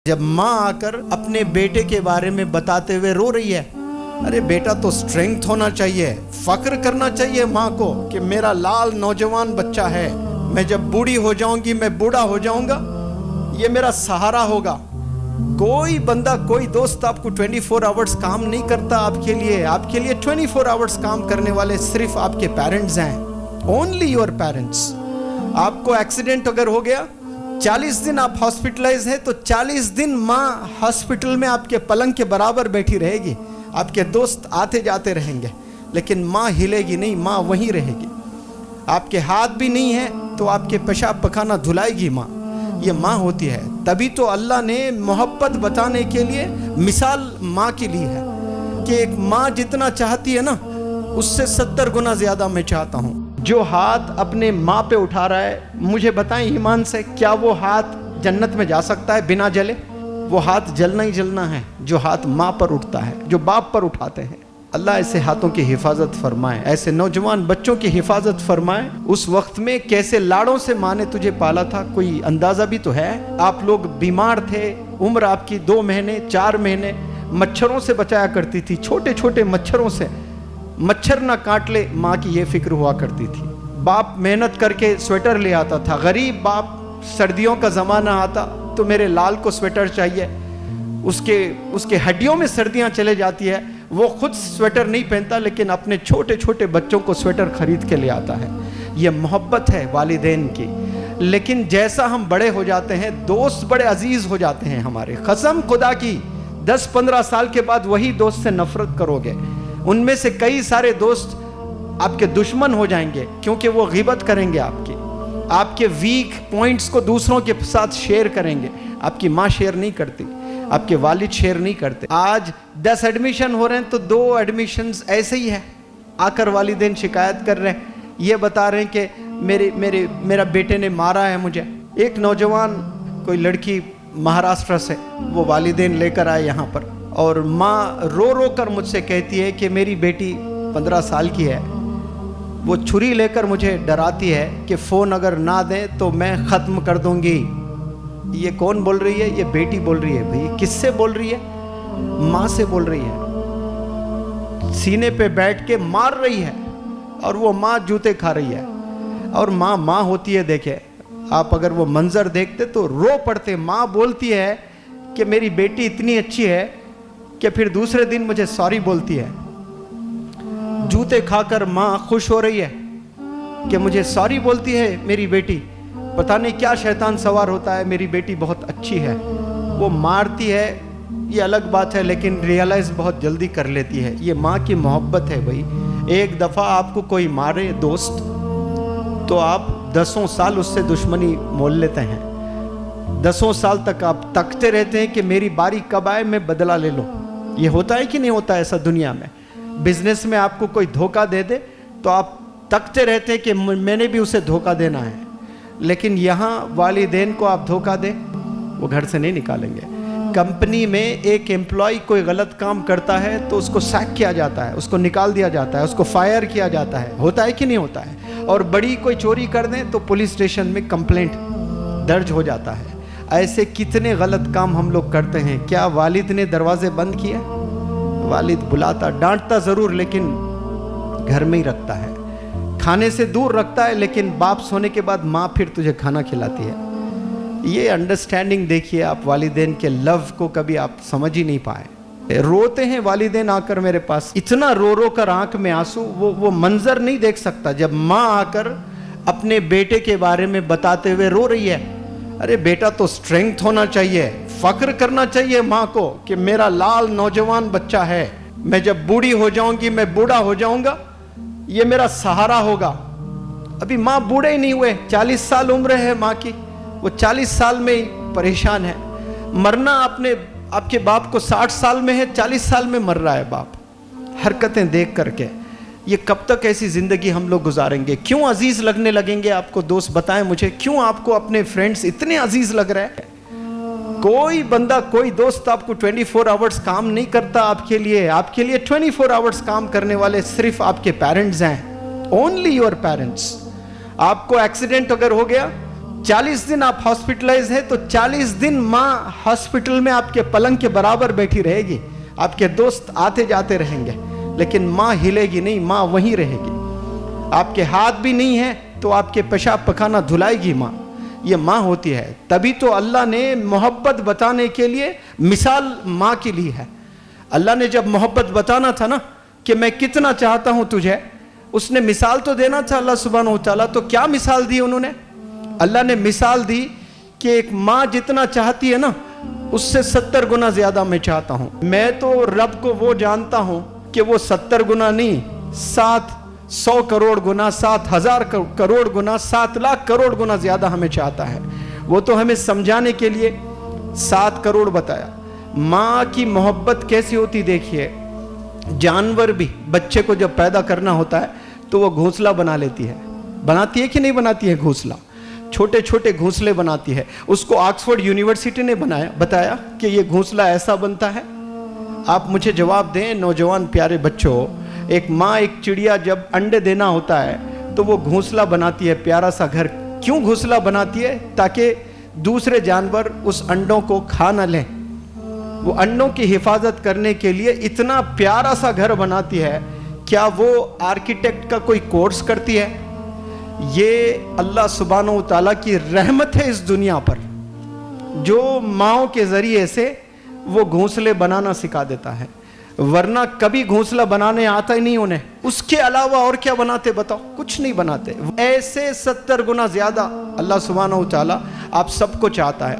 जब माँ आकर अपने बेटे के बारे में बताते हुए रो रही है, अरे बेटा तो स्ट्रेंथ होना चाहिए, फक्र करना चाहिए माँ को कि मेरा लाल नौजवान बच्चा है, मैं जब बूढ़ी हो जाऊंगी, मैं बूढ़ा हो जाऊंगा, ये मेरा सहारा होगा। कोई बंदा, कोई दोस्त आपको 24 आवर्स काम नहीं करता आपके लिए 24 आवर्स काम करने वाले सिर्फ आपके पेरेंट्स हैं, ओनली योर पेरेंट्स। आपको एक्सीडेंट अगर हो गया, 40 दिन आप हॉस्पिटलाइज हैं, तो 40 दिन माँ हॉस्पिटल में आपके पलंग के बराबर बैठी रहेगी, आपके दोस्त आते जाते रहेंगे, लेकिन माँ हिलेगी नहीं, माँ वहीं रहेगी। आपके हाथ भी नहीं है तो आपके पेशाब पखाना धुलाएगी माँ, ये माँ होती है। तभी तो अल्लाह ने मोहब्बत बताने के लिए मिसाल माँ की ली है कि एक माँ जितना चाहती है ना, उससे 70 गुना ज्यादा मैं चाहता हूँ। जो हाथ अपने माँ पे उठा रहा है, मुझे बताएं ईमान से, क्या वो हाथ जन्नत में जा सकता है बिना जले? वो हाथ जलना ही जलना है जो हाथ माँ पर उठता है, जो बाप पर उठाते हैं। अल्लाह ऐसे हाथों की हिफाजत फरमाए, ऐसे नौजवान बच्चों की हिफाजत फरमाए। उस वक्त में कैसे लाड़ों से माँ ने तुझे पाला था, कोई अंदाजा भी तो है। आप लोग बीमार थे, उम्र आपकी 2 महीने 4 महीने, मच्छरों से बचाया करती थी, छोटे छोटे मच्छरों से, मच्छर ना काट ले, माँ की ये फिक्र हुआ करती थी। बाप मेहनत करके स्वेटर ले आता था, गरीब बाप, सर्दियों का ज़माना आता तो मेरे लाल को स्वेटर चाहिए, उसके हड्डियों में सर्दियाँ चले जाती है, वो खुद स्वेटर नहीं पहनता लेकिन अपने छोटे छोटे बच्चों को स्वेटर खरीद के ले आता है। ये मोहब्बत है वालिदैन की। लेकिन जैसा हम बड़े हो जाते हैं, दोस्त बड़े अजीज हो जाते हैं हमारे, कसम खुदा की 10-15 साल के बाद वही दोस्त से नफरत करोगे, उनमें से कई सारे दोस्त आपके दुश्मन हो जाएंगे, क्योंकि वो गिबत करेंगे आपके वीक पॉइंट्स को दूसरों के साथ शेयर करेंगे। आपकी माँ शेयर नहीं करती, आपके वालिद शेयर नहीं करते। आज 10 एडमिशन हो रहे हैं तो 2 एडमिशन्स ऐसे ही है, आकर वालिदैन शिकायत कर रहे हैं, ये बता रहे हैं कि मेरा बेटे ने मारा है मुझे। एक नौजवान, कोई लड़की महाराष्ट्र से, वो वालिदैन लेकर आए यहाँ पर, और माँ रो रो कर मुझसे कहती है कि मेरी बेटी 15 साल की है, वो छुरी लेकर मुझे डराती है कि फ़ोन अगर ना दें तो मैं ख़त्म कर दूंगी। ये कौन बोल रही है? ये बेटी बोल रही है। भाई किससे बोल रही है? माँ से बोल रही है, सीने पे बैठ के मार रही है, और वो माँ जूते खा रही है। और माँ माँ होती है। देखे आप, अगर वो मंजर देखते तो रो पड़ते। माँ बोलती है कि मेरी बेटी इतनी अच्छी है कि फिर दूसरे दिन मुझे सॉरी बोलती है। जूते खाकर माँ खुश हो रही है कि मुझे सॉरी बोलती है मेरी बेटी। पता नहीं क्या शैतान सवार होता है, मेरी बेटी बहुत अच्छी है। वो मारती है, ये अलग बात है, लेकिन रियलाइज बहुत जल्दी कर लेती है। ये माँ की मोहब्बत है भाई। एक दफ़ा आपको कोई मारे दोस्त, तो आप 10 साल उससे दुश्मनी मोल लेते हैं। 10 साल तक आप तकते रहते हैं कि मेरी बारी कब आए, मैं बदला ले लूँ। ये होता है कि नहीं होता ऐसा दुनिया में? बिजनेस में आपको कोई धोखा दे दे तो आप तकते रहते हैं कि मैंने भी उसे धोखा देना है। लेकिन यहाँ वालिदैन को आप धोखा दें, वो घर से नहीं निकालेंगे। कंपनी में एक एम्प्लॉय कोई गलत काम करता है तो उसको सैक किया जाता है, उसको निकाल दिया जाता है, उसको फायर किया जाता है। होता है कि नहीं होता है? और बड़ी कोई चोरी कर दें तो पुलिस स्टेशन में कंप्लेंट दर्ज हो जाता है। ऐसे कितने गलत काम हम लोग करते हैं। क्या वालिद ने दरवाजे बंद किए? वालिद बुलाता, डांटता ज़रूर, लेकिन घर में ही रखता है, खाने से दूर रखता है, लेकिन बाप सोने के बाद माँ फिर तुझे खाना खिलाती है। ये अंडरस्टैंडिंग देखिए आप, वालिदैन के लव को कभी आप समझ ही नहीं पाए। रोते हैं वालिदैन आकर मेरे पास, इतना रो रो कर आंख में आंसू, वो मंजर नहीं देख सकता जब माँ आकर अपने बेटे के बारे में बताते हुए रो रही है। अरे बेटा तो स्ट्रेंथ होना चाहिए, फक्र करना चाहिए माँ को कि मेरा लाल नौजवान बच्चा है, मैं जब बूढ़ी हो जाऊंगी, मैं बूढ़ा हो जाऊंगा, ये मेरा सहारा होगा। अभी माँ बूढ़े ही नहीं हुए, 40 साल उम्र है माँ की, वो 40 साल में ही परेशान है। मरना आपके बाप को 60 साल में है, 40 साल में मर रहा है बाप। हरकतें देख करके ये कब तक ऐसी जिंदगी हम लोग गुजारेंगे? क्यों अजीज लगने लगेंगे आपको दोस्त? बताएं मुझे, क्यों आपको अपने फ्रेंड्स इतने अजीज लग रहे हैं? कोई बंदा, कोई दोस्त आपको 24 आवर्स काम नहीं करता आपके लिए 24 आवर्स काम करने वाले सिर्फ आपके पेरेंट्स हैं, ओनली योर पेरेंट्स। आपको एक्सीडेंट अगर हो गया, 40 दिन आप हॉस्पिटलाइज है तो 40 दिन माँ हॉस्पिटल में आपके पलंग के बराबर बैठी रहेगी, आपके दोस्त आते जाते रहेंगे, लेकिन माँ हिलेगी नहीं, माँ वहीं रहेगी। आपके हाथ भी नहीं है तो आपके पेशाब पखाना धुलाएगी माँ, ये माँ होती है। तभी तो अल्लाह ने मोहब्बत बताने के लिए मिसाल माँ के लिए है। अल्लाह ने जब मोहब्बत बताना था ना कि मैं कितना चाहता हूं तुझे, उसने मिसाल तो देना था अल्लाह सुब्हानहू व तआला। तो क्या मिसाल दी उन्होंने? अल्लाह ने मिसाल दी कि एक माँ जितना चाहती है ना, उससे 70 गुना ज्यादा मैं चाहता हूं। मैं तो रब को वो जानता हूं कि वो 70 गुना नहीं, 700 करोड़ गुना, 7,000 करोड़ गुना, 7 लाख करोड़ गुना ज्यादा हमें चाहता है। वो तो हमें समझाने के लिए 7 करोड़ बताया। माँ की मोहब्बत कैसी होती देखिए, जानवर भी बच्चे को जब पैदा करना होता है तो वो घोंसला बना लेती है, बनाती है कि नहीं बनाती है? घोंसला, छोटे छोटे घोंसले बनाती है। उसको ऑक्सफोर्ड यूनिवर्सिटी ने बताया कि ये घोंसला ऐसा बनता है। आप मुझे जवाब दें नौजवान प्यारे बच्चों, एक माँ, एक चिड़िया जब अंडे देना होता है तो वो घोंसला बनाती है, प्यारा सा घर। क्यों घोंसला बनाती है? ताकि दूसरे जानवर उस अंडों को खा न लें। वो अंडों की हिफाजत करने के लिए इतना प्यारा सा घर बनाती है। क्या वो आर्किटेक्ट का कोई कोर्स करती है? ये अल्लाह सुब्हानहू व तआला की रहमत है इस दुनिया पर, जो माँओं के जरिए से वो घोंसले बनाना सिखा देता है, वरना कभी घोंसला बनाने आता ही नहीं उन्हें। उसके अलावा और क्या बनाते बताओ? कुछ नहीं बनाते। ऐसे 70 गुना ज्यादा अल्लाह सुब्हानहू व तआला आप सबको चाहता है।